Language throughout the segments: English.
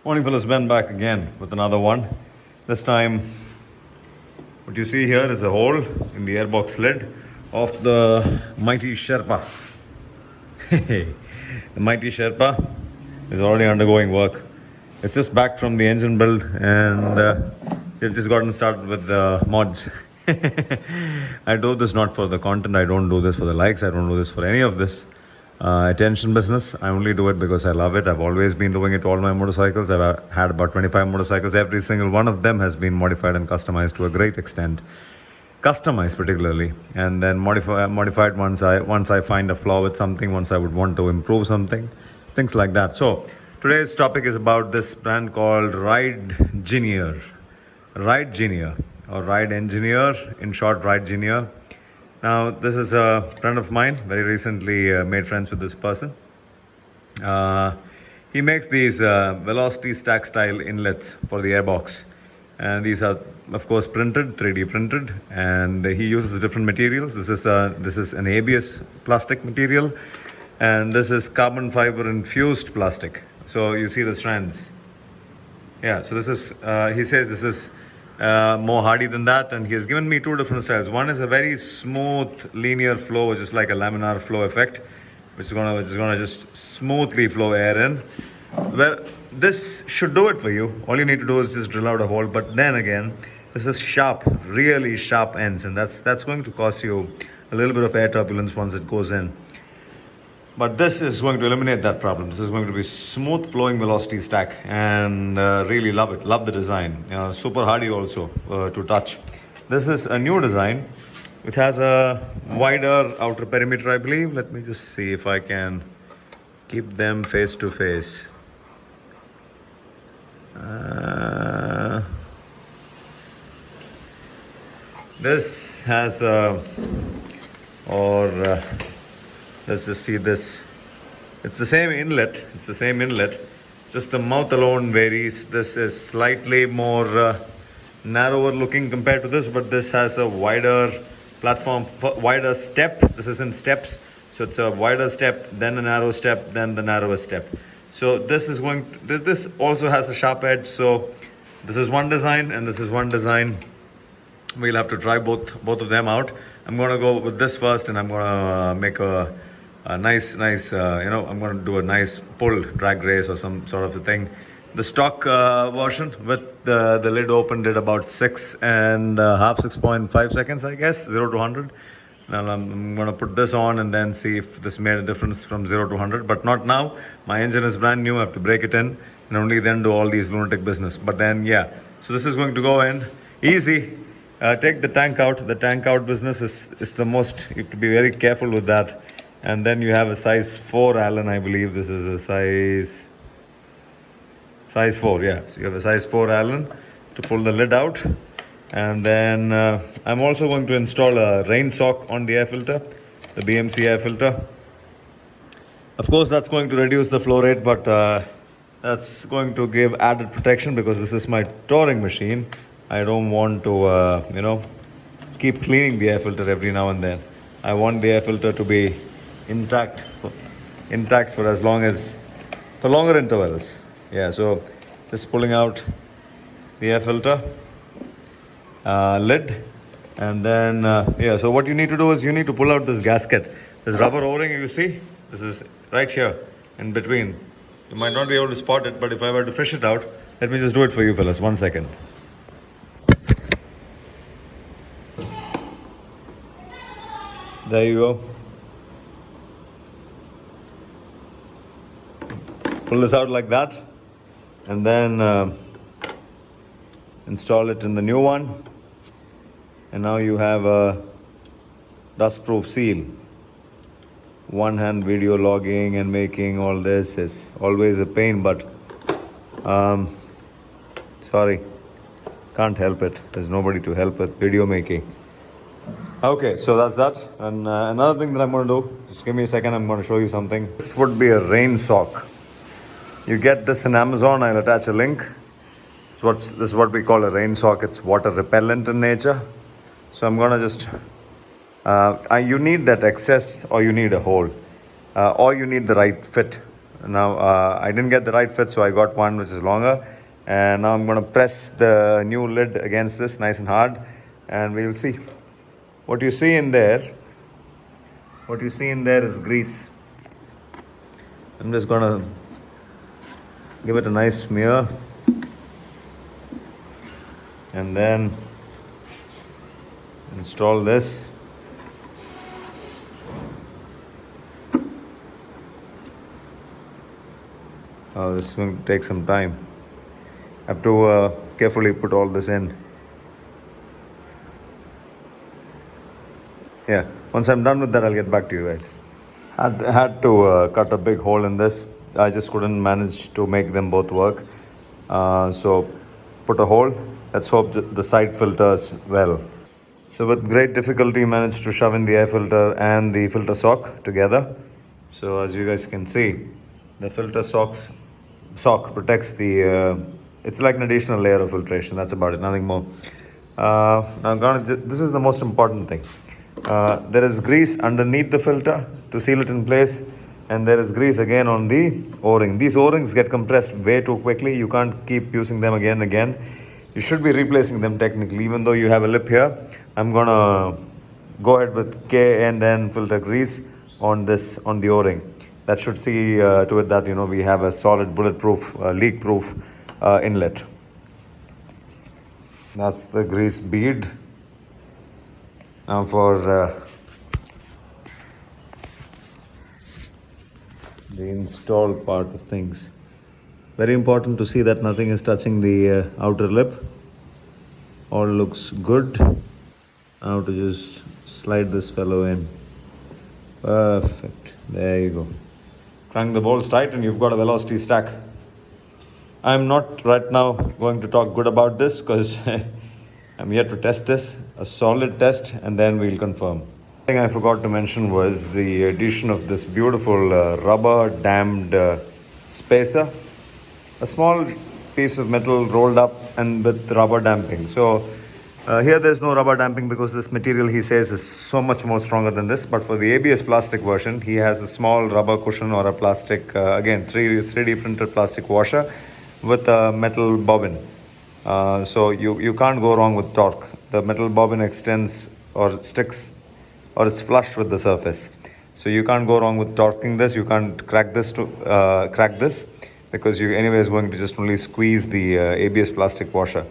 Morning fellas, Ben back again with another one. This time, what you see here is a hole in the airbox lid of the mighty Sherpa. The mighty Sherpa is already undergoing work. It's just back from the engine build and we've just gotten started with the mods. I do this not for the content, I don't do this for the likes, I don't do this for any of this attention business. I only do it because I love it. I've always been doing it to all my motorcycls. I've had about 25 motorcycles. Every single one of them has been modified and customized to a great extent. Customized particularly, and then modified once I find a flaw with something, once I would want to improve something, things like that. So today's topic is about this brand called RIDEGINEER. RIDEGINEER or Ride Engineer, in short RIDEGINEER. Now, this is a friend of mine, very recently made friends with this person. He makes these velocity stack style inlets for the airbox. And these are, of course, printed, 3D printed, and he uses different materials. This is an ABS plastic material, and this is carbon fiber infused plastic. So you see the strands. Yeah, so this is, he says this is more hardy than that, and he has given me two different styles. One is a very smooth linear flow, which is like a laminar flow effect, which is gonna just smoothly flow air in. Well, this should do it for you. All you need to do is just drill out a hole. But then again, this is sharp, really sharp ends, and that's going to cause you a little bit of air turbulence once it goes in. But this is going to eliminate that problem. This is going to be smooth flowing velocity stack, and really love it. Love the design. Super hardy also to touch. This is a new design. It has a wider outer perimeter, I believe. Let me just see if I can keep them face to face. This has let's just see this. It's the same inlet. Just the mouth alone varies. This is slightly more narrower looking compared to this, but this has a wider platform, wider step. This is in steps. So it's a wider step, then a narrow step, then the narrowest step. So this also has a sharp edge. So this is one design and this is one design. We'll have to try both of them out. I'm going to go with this first, and I'm going to make a nice, I'm going to do a nice pull drag race or some sort of a thing. The stock version with the lid open did about 6.5 seconds, I guess, 0 to 100. Now I'm going to put this on and then see if this made a difference from 0 to 100, but not now. My engine is brand new. I have to break it in and only then do all these lunatic business. But then, yeah, so this is going to go in easy. Take the tank out. The tank out business is the most, you have to be very careful with that. And then you have a size 4 Allen, I believe. This is a size 4, yeah. So you have a size 4 Allen to pull the lid out. And then I'm also going to install a rain sock on the air filter, the BMC air filter. Of course, that's going to reduce the flow rate, but that's going to give added protection because this is my touring machine. I don't want to, keep cleaning the air filter every now and then. I want the air filter to be intact for longer intervals. Yeah, so just pulling out the air filter lid, and then so what you need to do is you need to pull out this gasket, this rubber o-ring. You see, this is right here in between. You might not be able to spot it, but if I were to fish it out, let me just do it for you fellas. 1 second. There you go. Pull this out like that, and then install it in the new one. And now you have a dust-proof seal. One-hand video logging and making all this is always a pain, but sorry, can't help it. There's nobody to help with video making. Okay, so that's that. And another thing that I'm going to do, just give me a second, I'm going to show you something. This would be a rain sock. You get this in Amazon. I'll attach a link. This is what we call a rain sock. It's water repellent in nature. So I'm going to just you need that excess, or you need a hole, or you need the right fit. Now I didn't get the right fit, so I got one which is longer. And now I'm going to press the new lid against this nice and hard, and we'll see. What you see in there, what you see in there is grease. I'm just going to give it a nice smear, and then install this. Oh, this is going to take some time. I have to carefully put all this in. Yeah, once I'm done with that, I'll get back to you guys. Had to cut a big hole in this. I just couldn't manage to make them both work. So put a hole. Let's hope the side filters well. So with great difficulty, managed to shove in the air filter and the filter sock together. So as you guys can see, the filter sock protects the. It's like an additional layer of filtration. That's about it. Nothing more. This is the most important thing. There is grease underneath the filter to seal it in place, and there is grease again on the o-ring. These o-rings get compressed way too quickly. You can't keep using them again and again. You should be replacing them technically, even though you have a lip here. I'm gonna go ahead with K&N filter grease on the o-ring. That should see to it that we have a solid bulletproof, leak-proof inlet. That's the grease bead. Now for the install part of things. Very important to see that nothing is touching the outer lip. All looks good. Now to just slide this fellow in. Perfect. There you go. Crank the bolts tight and you've got a velocity stack. I'm not right now going to talk good about this because I'm yet to test this, a solid test, and then we'll confirm. One thing I forgot to mention was the addition of this beautiful rubber dammed spacer. A small piece of metal rolled up and with rubber damping. So here there's no rubber damping because this material, he says, is so much more stronger than this. But for the ABS plastic version, he has a small rubber cushion or a plastic, again, 3D printed plastic washer with a metal bobbin. So you can't go wrong with torque. The metal bobbin extends or sticks or is flush with the surface. So you can't go wrong with torquing this. You can't crack this because you anyway is going to just only squeeze the ABS plastic washer.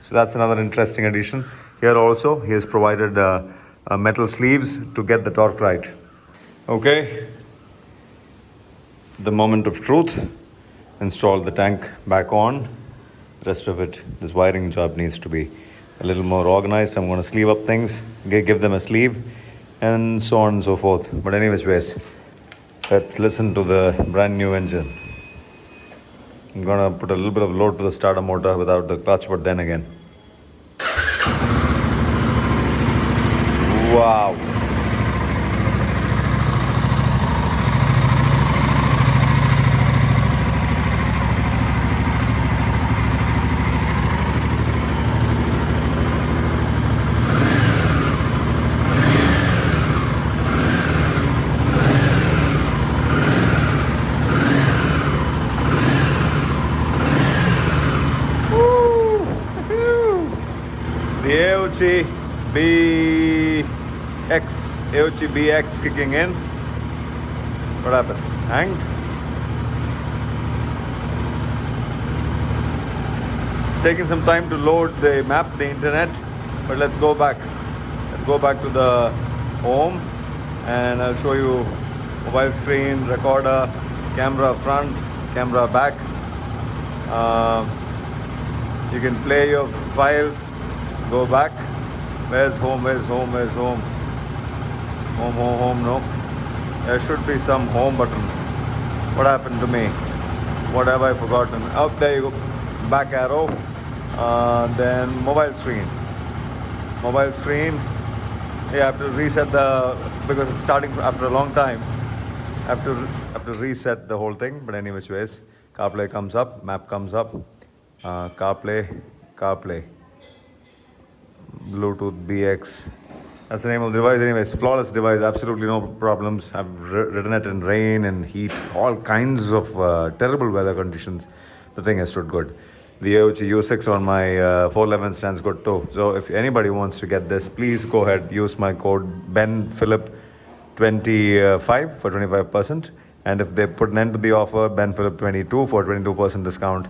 So that's another interesting addition. Here also he has provided metal sleeves to get the torque right. Okay, the moment of truth. Install the tank back on. Rest of it, this wiring job needs to be a little more organized. I'm going to sleeve up things, give them a sleeve, and so on and so forth. But anyways, let's listen to the brand new engine. I'm going to put a little bit of load to the starter motor without the clutch, but then again. Wow. The AOC BX kicking in. What happened? Hanged? It's taking some time to load the map, the internet, but let's go back. Let's go back to the home and I'll show you mobile screen, recorder, camera front, camera back. You can play your files. Go back. Where's home? Where's home? Where's home? Home, no. There should be some home button. What happened to me? What have I forgotten? Oh, there you go. Back arrow. Then mobile screen. Mobile screen. Yeah, I have to reset because it's starting after a long time. I have to reset the whole thing. But anyways, CarPlay comes up, map comes up. CarPlay. Bluetooth BX, That's the name of the device. Anyways, flawless device, absolutely no problems. I've ridden it in rain and heat, all kinds of terrible weather conditions. The thing has stood good. The AOG U6 on my 411 stands good too. So if anybody wants to get this, please go ahead, use my code BenPhilip25 for 25%. And if they put an end to the offer, BenPhilip22 for 22% discount.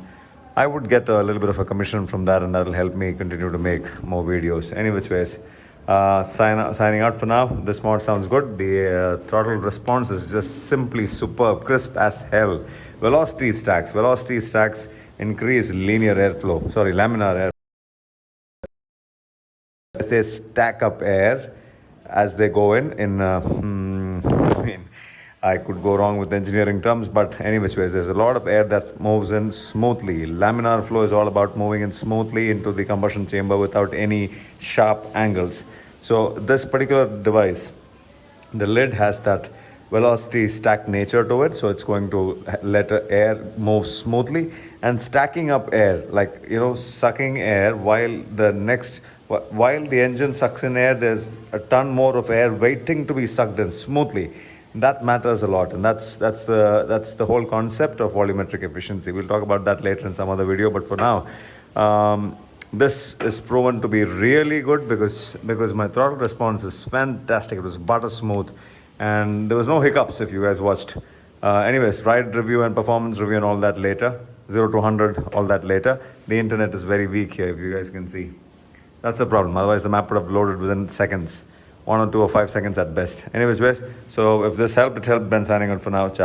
I would get a little bit of a commission from that, and that'll help me continue to make more videos. Any which ways, signing out for now. This mod sounds good. The throttle response is just simply superb, crisp as hell. Velocity stacks increase linear airflow. Sorry, laminar air. They stack up air as they go in. I mean, I could go wrong with engineering terms, but anyways, there's a lot of air that moves in smoothly. Laminar flow is all about moving in smoothly into the combustion chamber without any sharp angles. So this particular device, the lid has that velocity stack nature to it, so it's going to let air move smoothly, and stacking up air, like, sucking air while the engine sucks in air, there's a ton more of air waiting to be sucked in smoothly. That matters a lot, and that's the whole concept of volumetric efficiency. We'll talk about that later in some other video, but for now, this is proven to be really good because my throttle response is fantastic. It was butter smooth, and there was no hiccups if you guys watched. Anyways, ride review and performance review and all that later. 0 to 100, all that later. The internet is very weak here, if you guys can see. That's the problem. Otherwise, the map would have loaded within seconds, 1 or 2 or 5 seconds at best. Anyways, so if this helped, it helped. Ben signing out for now. Ciao.